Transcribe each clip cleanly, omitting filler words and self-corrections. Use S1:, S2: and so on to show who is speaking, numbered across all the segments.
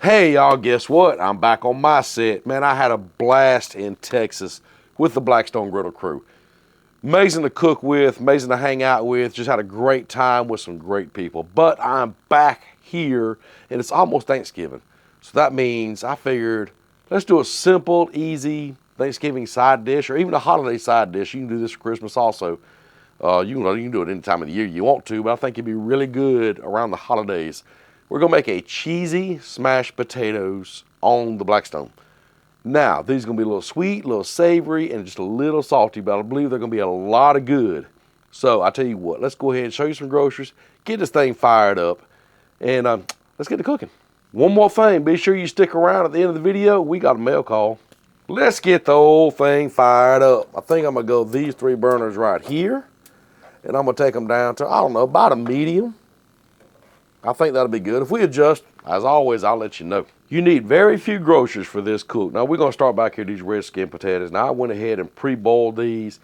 S1: Hey y'all, guess what? I'm back on my set. Man, I had a blast in Texas with the Blackstone Griddle crew. Amazing to cook with, amazing to hang out with, just had a great time with some great people. But I'm back here and it's almost Thanksgiving. So that means I figured let's do a simple, easy Thanksgiving side dish or even a holiday side dish. You can do this for Christmas also. You can do it any time of the year you want to, but I think it'd be really good around the holidays. We're gonna make a cheesy smashed potatoes on the Blackstone. Now, these are gonna be a little sweet, a little savory, and just a little salty, but I believe they're gonna be a lot of good. So I tell you what, let's go ahead and show you some groceries, get this thing fired up, and let's get to cooking. One more thing, be sure you stick around at the end of the video. We got a mail call. Let's get the whole thing fired up. I think I'm gonna go these 3 burners right here, and I'm gonna take them down to, I don't know, about a medium. I think that'll be good. If we adjust, as always, I'll let you know. You need very few groceries for this cook. Now we're gonna start back here these red skin potatoes. Now I went ahead and pre-boiled these,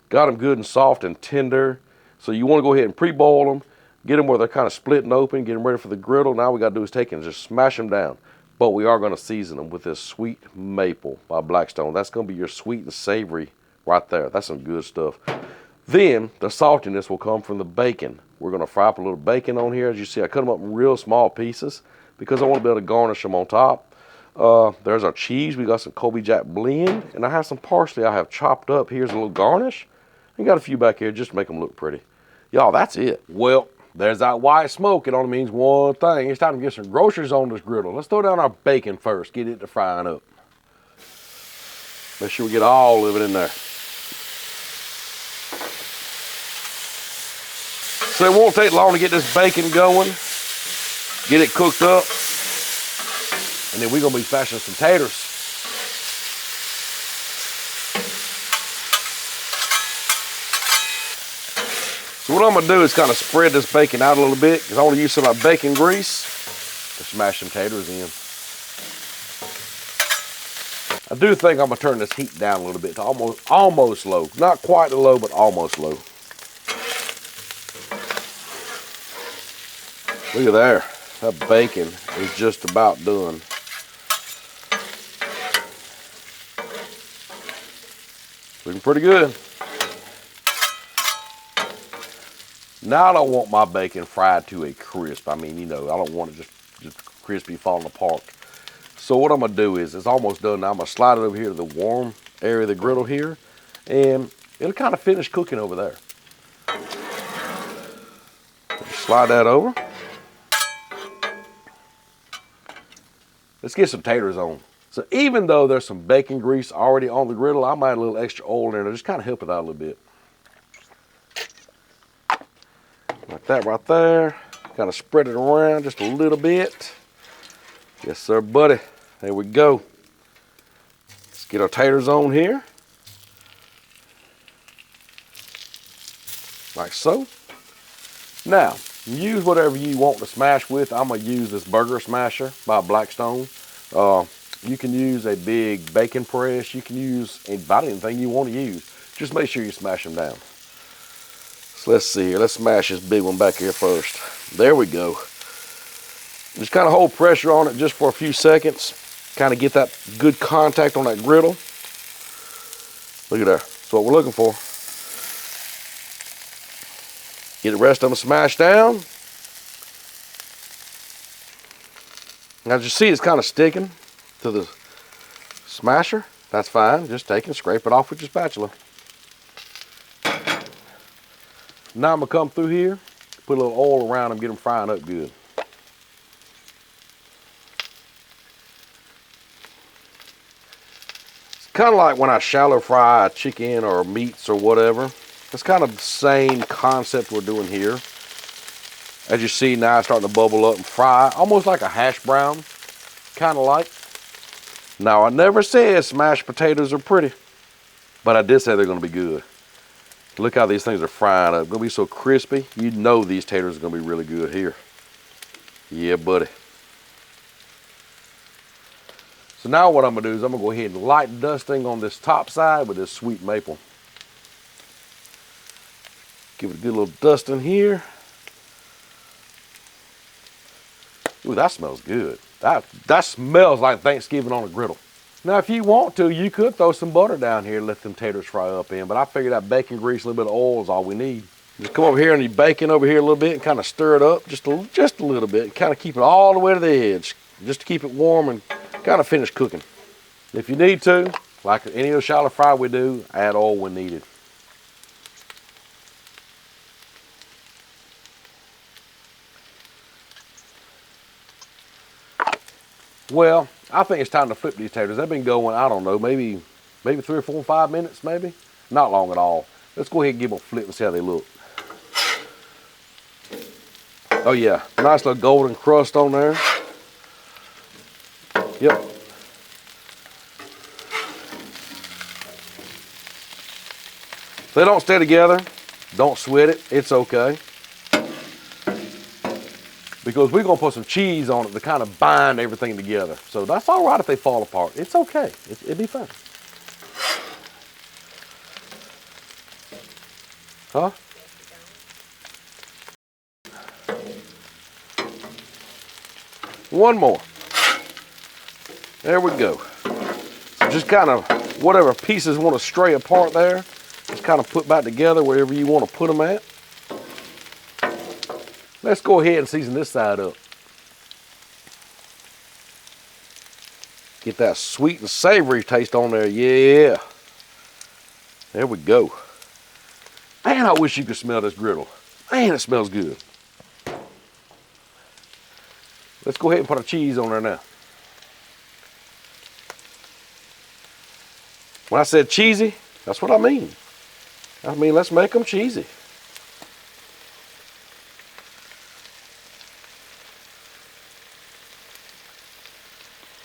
S1: got them good and soft and tender. So you wanna go ahead and pre-boil them, get them where they're kind of splitting open, get them ready for the griddle. Now we gotta do is take and just smash them down. But we are gonna season them with this sweet maple by Blackstone. That's gonna be your sweet and savory right there. That's some good stuff. Then the saltiness will come from the bacon. We're gonna fry up a little bacon on here. As you see, I cut them up in real small pieces because I want to be able to garnish them on top. There's our cheese. We got some Colby Jack blend, and I have some parsley I have chopped up. Here's a little garnish. And got a few back here just to make them look pretty. Y'all, that's it. Well, there's that white smoke. It only means one thing. It's time to get some groceries on this griddle. Let's throw down our bacon first, get it to frying up. Make sure we get all of it in there. So it won't take long to get this bacon going, get it cooked up, and then we're gonna be smashing some taters. So what I'm gonna do is kind of spread this bacon out a little bit because I want to use some of my bacon grease to smash some taters in. I do think I'm gonna turn this heat down a little bit to almost low. Not quite low, but almost low. Look at there, that bacon is just about done. Looking pretty good. Now I don't want my bacon fried to a crisp. I mean, you know, I don't want it just crispy falling apart. So what I'm gonna do is, it's almost done now. I'm gonna slide it over here to the warm area of the griddle here, and it'll kind of finish cooking over there. Slide that over. Let's get some taters on. So even though there's some bacon grease already on the griddle, I might add a little extra oil in there to just kind of help it out a little bit. Like that right there. Kind of spread it around just a little bit. Yes, sir, buddy. There we go. Let's get our taters on here. Like so. Now, use whatever you want to smash with. I'm gonna use this burger smasher by Blackstone. You can use a big bacon press. You can use about anything you want to use. Just make sure you smash them down. So let's see here. Let's smash this big one back here first. There we go. Just kind of hold pressure on it just for a few seconds. Kind of get that good contact on that griddle. Look at there. That's what we're looking for. Get the rest of them smashed down. Now as you see, it's kind of sticking to the smasher. That's fine. Just take and scrape it off with your spatula. Now I'm gonna come through here, put a little oil around them, get them frying up good. It's kind of like when I shallow fry a chicken or meats or whatever. It's kind of the same concept we're doing here. As you see now, it's starting to bubble up and fry, almost like a hash brown, kind of like. Now, I never said smashed potatoes are pretty, but I did say they're gonna be good. Look how these things are frying up. Gonna be so crispy. You know these taters are gonna be really good here. Yeah, buddy. So now what I'm gonna do is I'm gonna go ahead and light dusting on this top side with this sweet maple. Give it a good little dust in here. Ooh, that smells good. That smells like Thanksgiving on a griddle. Now, if you want to, you could throw some butter down here and let them taters fry up in, but I figured that bacon grease, a little bit of oil is all we need. Just come over here and you bacon over here a little bit and kind of stir it up just a little bit and kind of keep it all the way to the edge, just to keep it warm and kind of finish cooking. If you need to, like any of the shallow fry we do, add oil when needed. Well, I think it's time to flip these taters. They've been going, I don't know, maybe 3 or 4 or 5 minutes, maybe. Not long at all. Let's go ahead and give them a flip and see how they look. Oh yeah, nice little golden crust on there. Yep. If they don't stay together, don't sweat it, it's okay. Because we're gonna put some cheese on it to kind of bind everything together. So that's all right if they fall apart. It's okay, it'll be fine. Huh? One more. There we go. So just kind of, whatever pieces want to stray apart there, just kind of put back together wherever you want to put them at. Let's go ahead and season this side up. Get that sweet and savory taste on there, yeah. There we go. Man, I wish you could smell this griddle. Man, it smells good. Let's go ahead and put our cheese on there now. When I said cheesy, that's what I mean. I mean, let's make them cheesy.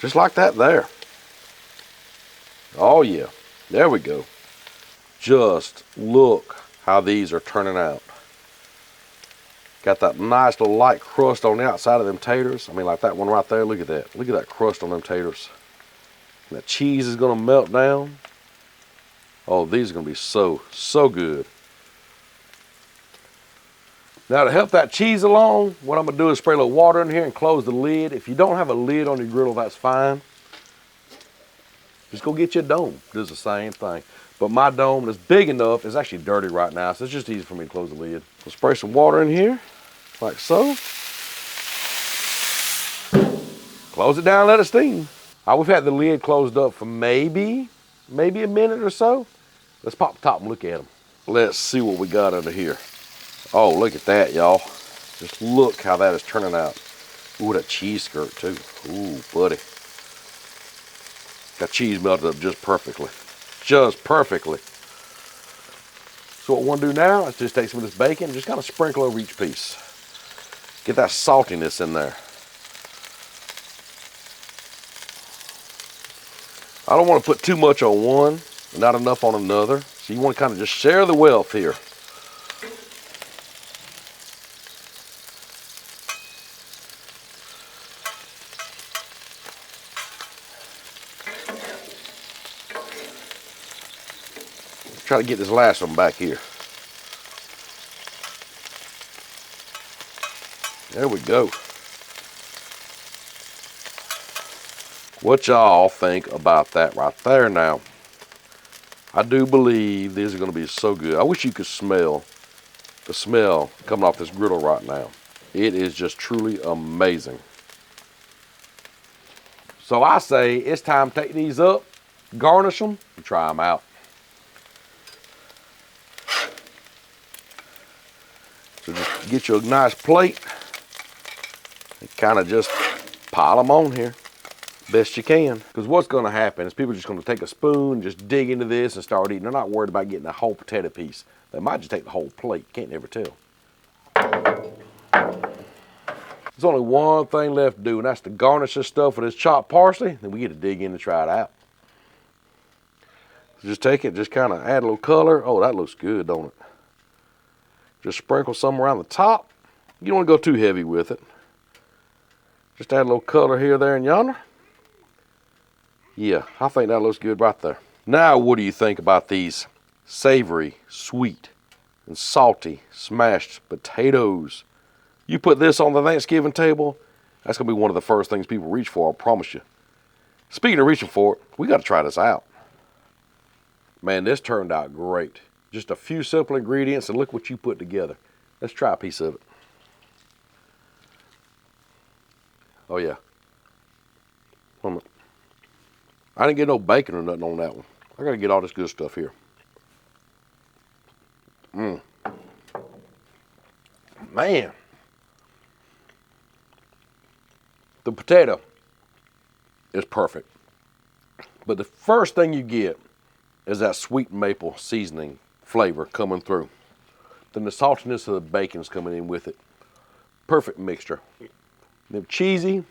S1: Just like that there. Oh yeah, there we go. Just look how these are turning out. Got that nice little light crust on the outside of them taters. I mean, like that one right there, look at that. Look at that crust on them taters. And that cheese is gonna melt down. Oh, these are gonna be so good. Now to help that cheese along, what I'm gonna do is spray a little water in here and close the lid. If you don't have a lid on your griddle, that's fine. Just go get you a dome. Does the same thing. But my dome is big enough, it's actually dirty right now, so it's just easy for me to close the lid. So spray some water in here, like so. Close it down, let it steam. We've had the lid closed up for maybe a minute or so. Let's pop the top and look at them. Let's see what we got under here. Oh, look at that, y'all. Just look how that is turning out. Ooh, that cheese skirt too. Ooh, buddy. That cheese melted up just perfectly. Just perfectly. So what we want to do now is just take some of this bacon and just kind of sprinkle over each piece. Get that saltiness in there. I don't want to put too much on one and not enough on another. So you want to kind of just share the wealth here. Try to get this last one back here. There we go. What y'all think about that right there now? I do believe these are going to be so good. I wish you could smell the smell coming off this griddle right now. It is just truly amazing. So I say it's time to take these up, garnish them, and try them out. So just get you a nice plate and kind of just pile them on here best you can. Because what's going to happen is people are just going to take a spoon and just dig into this and start eating. They're not worried about getting a whole potato piece. They might just take the whole plate. Can't never tell. There's only one thing left to do, and that's to garnish this stuff with this chopped parsley. Then we get to dig in and try it out. So just take it, just kind of add a little color. Oh, that looks good, don't it? Just sprinkle some around the top. You don't want to go too heavy with it. Just add a little color here, there, and yonder. Yeah, I think that looks good right there. Now, what do you think about these savory, sweet, and salty smashed potatoes? You put this on the Thanksgiving table, That's going to be one of the first things people reach for, I promise you. Speaking of reaching for it, we got to try this out. Man, this turned out great. Just a few simple ingredients, and look what you put together. Let's try a piece of it. Oh, yeah. I didn't get no bacon or nothing on that one. I got to get all this good stuff here. Man. The potato is perfect. But the first thing you get is that sweet maple seasoning flavor coming through. Then the saltiness of the bacon's coming in with it. Perfect mixture. They're cheesy.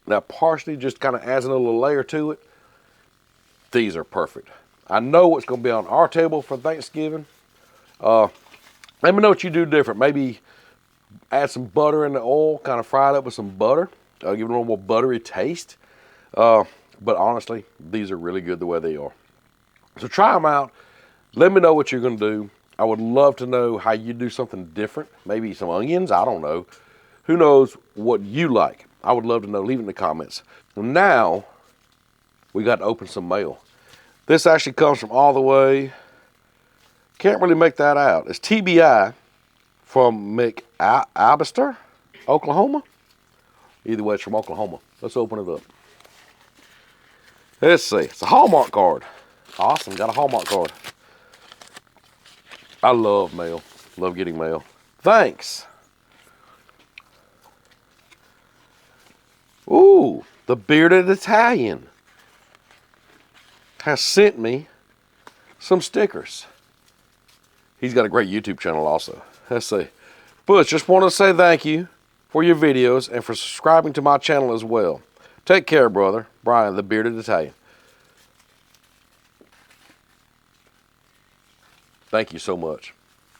S1: That parsley just kind of adds a little layer to it. These are perfect. I know what's going to be on our table for Thanksgiving. Let me know what you do different. Maybe add some butter in the oil, kind of fry it up with some butter. Give it a little more buttery taste. But honestly, these are really good the way they are. So try them out. Let me know what you're going to do. I would love to know how you do something different. Maybe some onions, I don't know. Who knows what you like? I would love to know. Leave it in the comments. Now, we got to open some mail. This actually comes from all the way, can't really make that out. It's TBI from McAllister, Oklahoma. Either way, it's from Oklahoma. Let's open it up. Let's see. It's a Hallmark card. Awesome. Got a Hallmark card. I love mail. Love getting mail. Thanks. Ooh, the Bearded Italian has sent me some stickers. He's got a great YouTube channel also. Let's see. Butch, just want to say thank you for your videos and for subscribing to my channel as well. Take care, brother. Brian, the Bearded Italian. Thank you so much.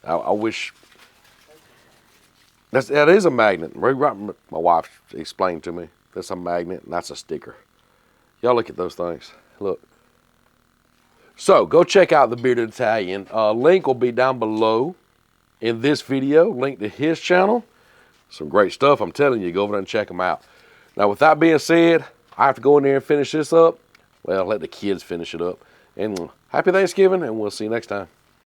S1: I wish... That is a magnet. My wife explained to me. That's a magnet and that's a sticker. Y'all look at those things. Look. So, go check out the Bearded Italian. Link will be down below in this video. Link to his channel. Some great stuff. I'm telling you, go over there and check them out. Now, with that being said, I have to go in there and finish this up. Well, let the kids finish it up. And happy Thanksgiving, and we'll see you next time.